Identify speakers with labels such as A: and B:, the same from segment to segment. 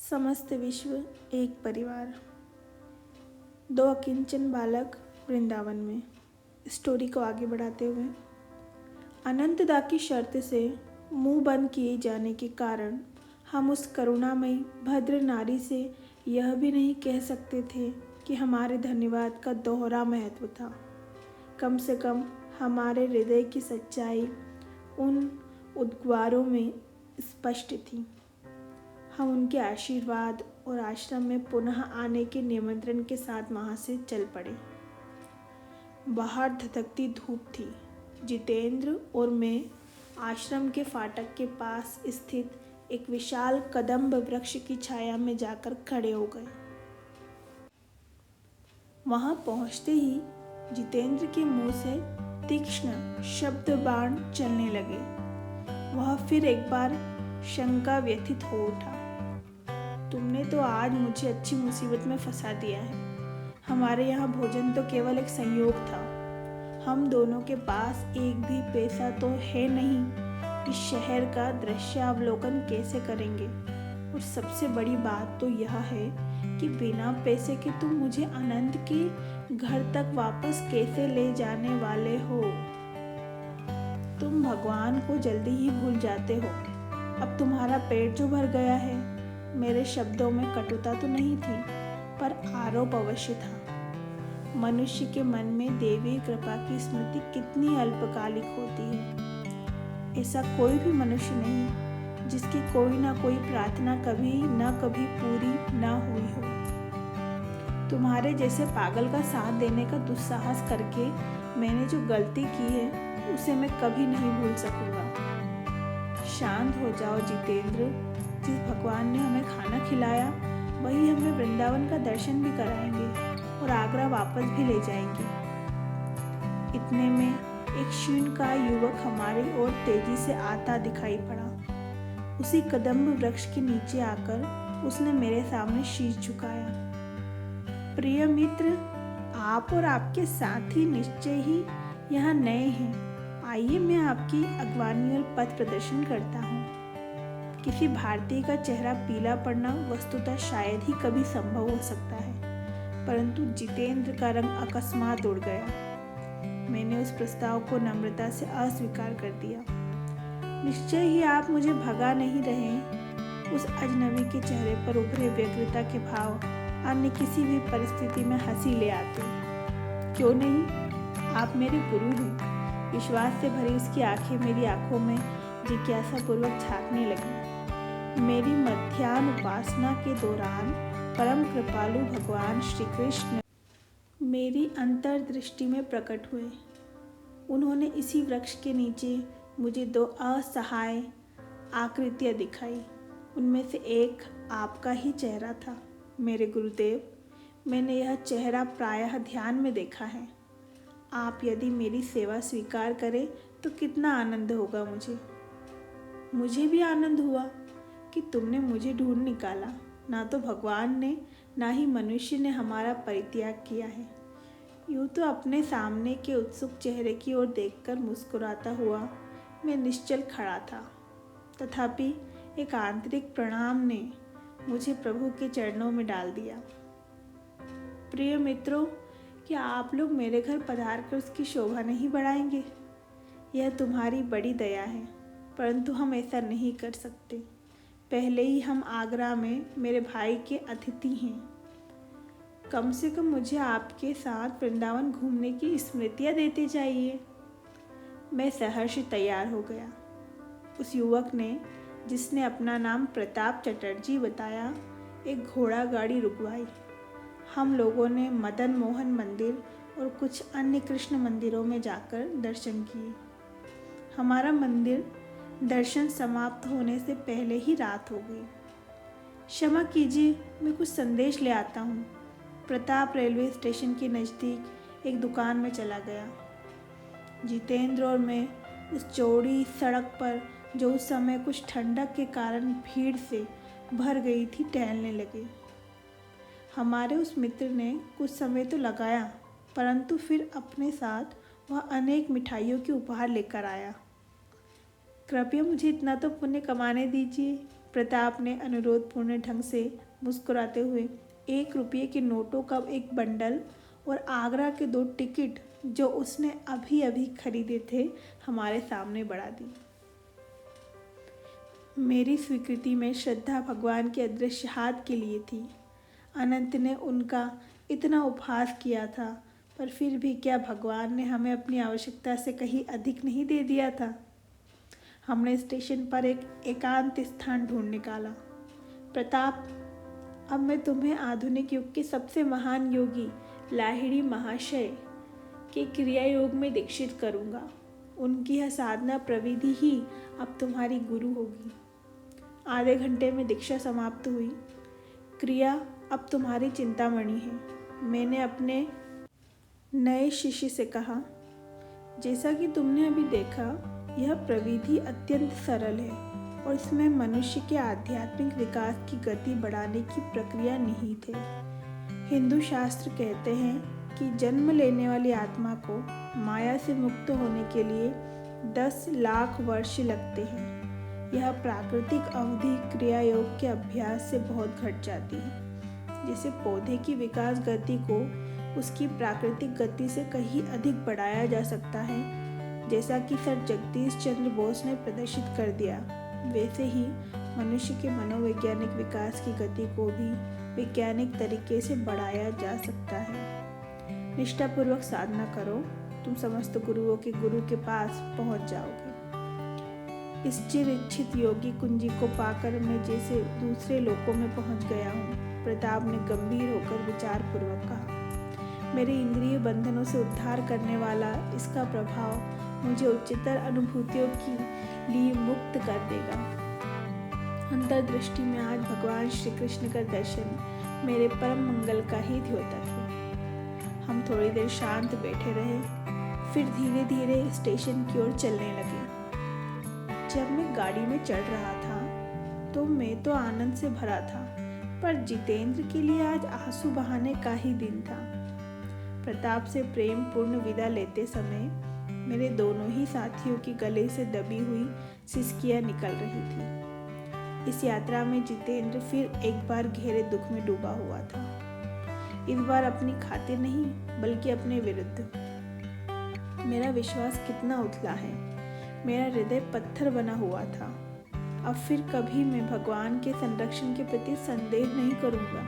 A: समस्त विश्व एक परिवार। दो अकिंचन बालक वृंदावन में। स्टोरी को आगे बढ़ाते हुए, अनंतदा की शर्त से मुंह बंद किए जाने के कारण हम उस करुणामयी भद्र नारी से यह भी नहीं कह सकते थे कि हमारे धन्यवाद का दोहरा महत्व था। कम से कम हमारे हृदय की सच्चाई उन उद्गारों में स्पष्ट थी। हम उनके आशीर्वाद और आश्रम में पुनः आने के निमंत्रण के साथ वहाँ से चल पड़े। बाहर धधकती धूप थी। जितेंद्र और मैं आश्रम के फाटक के पास स्थित एक विशाल कदम्ब वृक्ष की छाया में जाकर खड़े हो गए। वहाँ पहुँचते ही जितेंद्र के मुंह से तीक्ष्ण शब्द बाण चलने लगे। वह फिर एक बार शंका व्यथित हो उठा। तुमने तो आज मुझे अच्छी मुसीबत में फंसा दिया है। हमारे यहाँ भोजन तो केवल एक संयोग था। हम दोनों के पास एक भी पैसा तो है नहीं। इस शहर का दृश्यावलोकन कैसे करेंगे? और सबसे बड़ी बात तो यह है कि बिना पैसे के तुम मुझे अनंत के घर तक वापस कैसे ले जाने वाले हो? तुम भगवान को जल्दी ही भूल जाते हो। अब तुम्हारा पेट जो भर गया है। मेरे शब्दों में कटुता तो नहीं थी, पर आरोप अवश्य था। मनुष्य के मन में देवी कृपा की स्मृति कितनी अल्पकालिक होती है। ऐसा कोई भी मनुष्य नहीं जिसकी कोई ना कोई प्रार्थना कभी न कभी पूरी न हुई हो। तुम्हारे जैसे पागल का साथ देने का दुस्साहस करके मैंने जो गलती की है उसे मैं कभी नहीं भूल सकूंगा। शांत हो जाओ जितेंद्र। जिस भगवान ने हमें खाना खिलाया वही हमें वृंदावन का दर्शन भी कराएंगे और आगरा वापस भी ले जाएंगे। इतने में एक क्षीणकाय युवक हमारी ओर तेजी से आता दिखाई पड़ा। उसी कदम्ब वृक्ष के नीचे आकर उसने मेरे सामने शीश झुकाया। प्रिय मित्र, आप और आपके साथी निश्चय ही यहाँ नए हैं। आइए मैं आपकी अगवानी और पथ प्रदर्शन करता हूँ। किसी भारतीय का चेहरा पीला पड़ना वस्तुतः शायद ही कभी संभव हो सकता है, परंतु जितेंद्र का रंग अकस्मात उड़ गया। मैंने उस प्रस्ताव को नम्रता से अस्वीकार कर दिया। निश्चय ही आप मुझे भगा नहीं रहे। उस अजनबी के चेहरे पर उभरे व्यग्रता के भाव अन्य किसी भी परिस्थिति में हंसी ले आते। क्यों नहीं, आप मेरे गुरु हैं। विश्वास से भरी उसकी आंखें मेरी आंखों में जिज्ञासा पूर्वक झांकने लगी। मेरी मध्याह्न उपासना के दौरान परम कृपालु भगवान श्री कृष्ण मेरी अंतर्दृष्टि में प्रकट हुए। उन्होंने इसी वृक्ष के नीचे मुझे दो असहाय आकृतियां दिखाई। उनमें से एक आपका ही चेहरा था मेरे गुरुदेव। मैंने यह चेहरा प्रायः ध्यान में देखा है। आप यदि मेरी सेवा स्वीकार करें तो कितना आनंद होगा मुझे भी आनंद हुआ कि तुमने मुझे ढूंढ निकाला। ना तो भगवान ने ना ही मनुष्य ने हमारा परित्याग किया है। यूँ तो अपने सामने के उत्सुक चेहरे की ओर देखकर मुस्कुराता हुआ मैं निश्चल खड़ा था, तथापि एक आंतरिक प्रणाम ने मुझे प्रभु के चरणों में डाल दिया। प्रिय मित्रों, क्या आप लोग मेरे घर पधार कर उसकी शोभा नहीं बढ़ाएंगे? यह तुम्हारी बड़ी दया है, परंतु हम ऐसा नहीं कर सकते। पहले ही हम आगरा में मेरे भाई के अतिथि हैं। कम से कम मुझे आपके साथ वृंदावन घूमने की स्मृतियाँ देते जाइए। मैं सहर्ष तैयार हो गया। उस युवक ने, जिसने अपना नाम प्रताप चटर्जी बताया, एक घोड़ा गाड़ी रुकवाई। हम लोगों ने मदन मोहन मंदिर और कुछ अन्य कृष्ण मंदिरों में जाकर दर्शन किए। हमारा मंदिर दर्शन समाप्त होने से पहले ही रात हो गई। क्षमा कीजिए, मैं कुछ संदेश ले आता हूँ। प्रताप रेलवे स्टेशन के नज़दीक एक दुकान में चला गया। जितेंद्र और मैं उस चौड़ी सड़क पर, जो उस समय कुछ ठंडक के कारण भीड़ से भर गई थी, टहलने लगे। हमारे उस मित्र ने कुछ समय तो लगाया, परंतु फिर अपने साथ वह अनेक मिठाइयों के उपहार लेकर आया। कृपया मुझे इतना तो पुण्य कमाने दीजिए, प्रताप ने अनुरोधपूर्ण ढंग से मुस्कुराते हुए 1 रुपये के नोटों का एक बंडल और आगरा के 2 टिकट जो उसने अभी अभी खरीदे थे हमारे सामने बढ़ा दी। मेरी स्वीकृति में श्रद्धा भगवान के अदृश्य हाथ के लिए थी। अनंत ने उनका इतना उपहास किया था, पर फिर भी क्या भगवान ने हमें अपनी आवश्यकता से कहीं अधिक नहीं दे दिया था। हमने स्टेशन पर एक एकांत स्थान ढूंढ निकाला। प्रताप, अब मैं तुम्हें आधुनिक युग के सबसे महान योगी लाहिड़ी महाशय के क्रिया योग में दीक्षित करूँगा। उनकी यह साधना प्रविधि ही अब तुम्हारी गुरु होगी। आधे घंटे में दीक्षा समाप्त हुई। क्रिया अब तुम्हारी चिंतामणि है। मैंने अपने नए शिष्य से कहा, जैसा कि तुमने अभी देखा, यह प्रविधि अत्यंत सरल है और इसमें मनुष्य के आध्यात्मिक विकास की गति बढ़ाने की प्रक्रिया निहित है। हिंदू शास्त्र कहते हैं कि जन्म लेने वाली आत्मा को माया से मुक्त होने के लिए 10 लाख वर्ष लगते हैं। यह प्राकृतिक अवधि क्रिया योग के अभ्यास से बहुत घट जाती है। जैसे पौधे की विकास गति को उसकी प्राकृतिक गति से कहीं अधिक बढ़ाया जा सकता है, जैसा कि सर जगदीश चंद्र बोस ने प्रदर्शित कर दिया, वैसे ही मनुष्य के मनोवैज्ञानिक विकास की गति को भी वैज्ञानिक तरीके से बढ़ाया जा सकता है। निष्ठापूर्वक साधना करो, तुम समस्त गुरुओं के गुरु के पास पहुंच जाओगे। इस चिर इच्छित योगी कुंजी को पाकर मैं जैसे दूसरे लोकों में पहुंच गया हूँ। प्रताप ने गंभीर होकर विचारपूर्वक कहा। मेरे इंद्रिय बंधनों से उद्धार करने वाला इसका प्रभाव मुझे उच्चतर अनुभूतियों के लिए मुक्त कर देगा। अंतर्दृष्टि में आज भगवान श्री कृष्ण का दर्शन मेरे परम मंगल का ही द्योतक है। हम थोड़ी देर शांत बैठे रहे, फिर धीरे धीरे स्टेशन की ओर चलने लगे। जब मैं गाड़ी में चढ़ रहा था तो मैं तो आनंद से भरा था, पर जितेंद्र के लिए आज आंसू बहाने का ही दिन था। प्रताप से प्रेम पूर्ण विदा लेते समय मेरे दोनों ही साथियों की गले से दबी हुई सिसकियां निकल रही थी। इस यात्रा में जितेंद्र फिर एक बार गहरे दुख में डूबा हुआ था। इस बार अपनी खातिर नहीं, बल्कि अपने विरुद्ध। मेरा विश्वास कितना उथला है, मेरा हृदय पत्थर बना हुआ था। अब फिर कभी मैं भगवान के संरक्षण के प्रति संदेह नहीं करूँगा।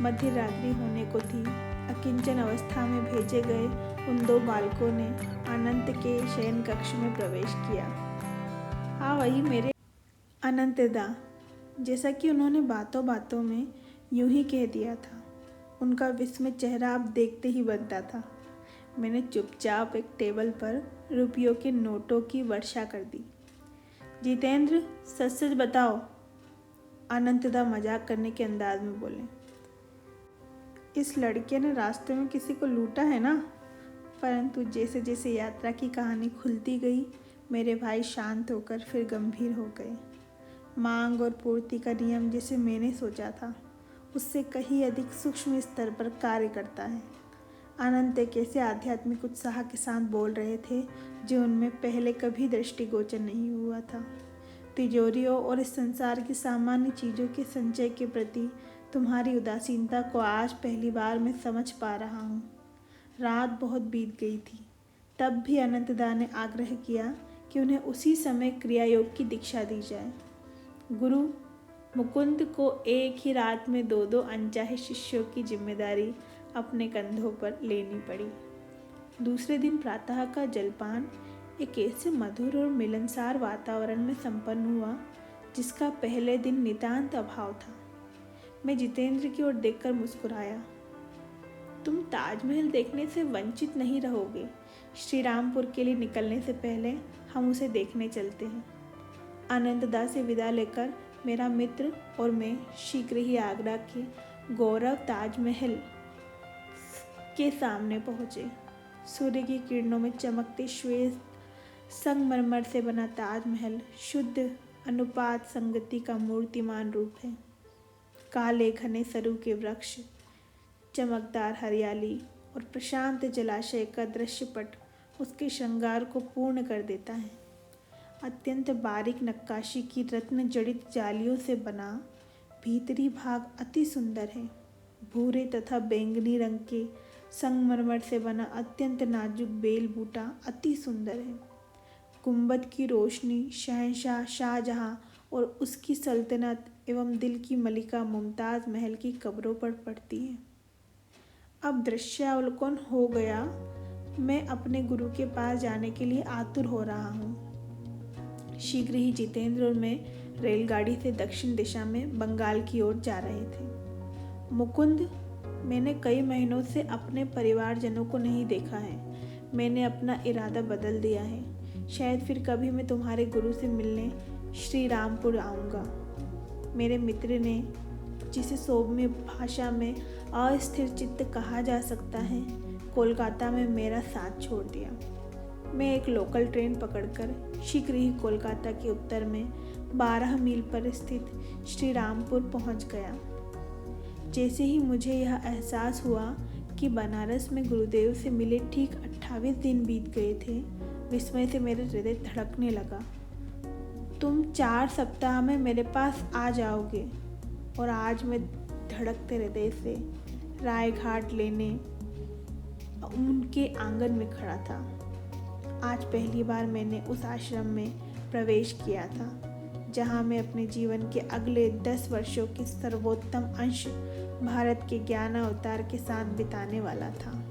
A: मध्य रात्रि होने को थी। अकिंचन अवस्था में भेजे गए उन 2 बालकों ने अनंत के शयन कक्ष में प्रवेश किया। हाँ, वही मेरे अनंतदा, जैसा कि उन्होंने बातों बातों में यूं ही कह दिया था। उनका विस्मित चेहरा अब देखते ही बनता था। मैंने चुपचाप एक टेबल पर रुपयों के नोटों की वर्षा कर दी। जितेंद्र, सच सच बताओ, अनंतदा मजाक करने के अंदाज में बोले। इस लड़के ने रास्ते में किसी को लूटा है ना? परंतु जैसे जैसे यात्रा की कहानी खुलती गई, मेरे भाई शांत होकर फिर गंभीर हो गए। मांग और पूर्ति का नियम जैसे मैंने सोचा था, उससे कहीं अधिक सूक्ष्म स्तर पर कार्य करता है। अनंत एक ऐसे आध्यात्मिक उत्साह के साथ बोल रहे थे जो उनमें पहले कभी दृष्टिगोचर नहीं हुआ था। तिजोरियों और इस संसार की सामान्य चीज़ों के संचय के प्रति तुम्हारी उदासीनता को आज पहली बार मैं समझ पा रहा हूँ। रात बहुत बीत गई थी। तब भी अनंतदा ने आग्रह किया कि उन्हें उसी समय क्रिया योग की दीक्षा दी जाए। गुरु मुकुंद को एक ही रात में 2-2 अनचाहे शिष्यों की जिम्मेदारी अपने कंधों पर लेनी पड़ी। दूसरे दिन प्रातः का जलपान एक ऐसे मधुर और मिलनसार वातावरण में संपन्न हुआ जिसका पहले दिन नितांत अभाव था। मैं जितेंद्र की ओर देखकर मुस्कुराया। तुम ताजमहल देखने से वंचित नहीं रहोगे। श्री रामपुर के लिए निकलने से पहले हम उसे देखने चलते हैं। अनंतदा से विदा लेकर मेरा मित्र और मैं शीघ्र ही आगरा के गौरव ताजमहल के सामने पहुँचे। सूर्य की किरणों में चमकते श्वेत संगमरमर से बना ताजमहल शुद्ध अनुपात संगति का मूर्तिमान रूप है। काले घने सरू के वृक्ष, चमकदार हरियाली और प्रशांत जलाशय का दृश्यपट उसके श्रृंगार को पूर्ण कर देता है। अत्यंत बारीक नक्काशी की रत्न जड़ित जालियों से बना भीतरी भाग अति सुंदर है। भूरे तथा बैंगनी रंग के संगमरमर से बना अत्यंत नाजुक बेल बूटा अति सुंदर है। गुंबद की रोशनी शहंशाह शाहजहां और उसकी सल्तनत एवं दिल की मलिका मुमताज़ महल की कब्रों पर पड़ती है। अब दृश्यावलोकन हो गया। मैं अपने गुरु के पास जाने के लिए आतुर हो रहा हूँ। शीघ्र ही जितेंद्र और मैं रेलगाड़ी से दक्षिण दिशा में बंगाल की ओर जा रहे थे। मुकुंद, मैंने कई महीनों से अपने परिवारजनों को नहीं देखा है। मैंने अपना इरादा बदल दिया है। शायद फिर कभी मैं तुम्हारे गुरु से मिलने श्री रामपुर आऊँगा। मेरे मित्र ने, जिसे सौम्य भाषा में अस्थिर चित्त कहा जा सकता है, कोलकाता में मेरा साथ छोड़ दिया। मैं एक लोकल ट्रेन पकड़कर शीघ्र ही कोलकाता के उत्तर में 12 मील पर स्थित श्री रामपुर पहुँच गया। जैसे ही मुझे यह एहसास हुआ कि बनारस में गुरुदेव से मिले ठीक 28 दिन बीत गए थे, विस्मय से मेरा हृदय धड़कने लगा। तुम 4 सप्ताह में मेरे पास आ जाओगे। और आज मैं धड़कते हृदय से रायघाट लेने उनके आंगन में खड़ा था। आज पहली बार मैंने उस आश्रम में प्रवेश किया था जहां मैं अपने जीवन के अगले 10 वर्षों के सर्वोत्तम अंश भारत के ज्ञान अवतार के साथ बिताने वाला था।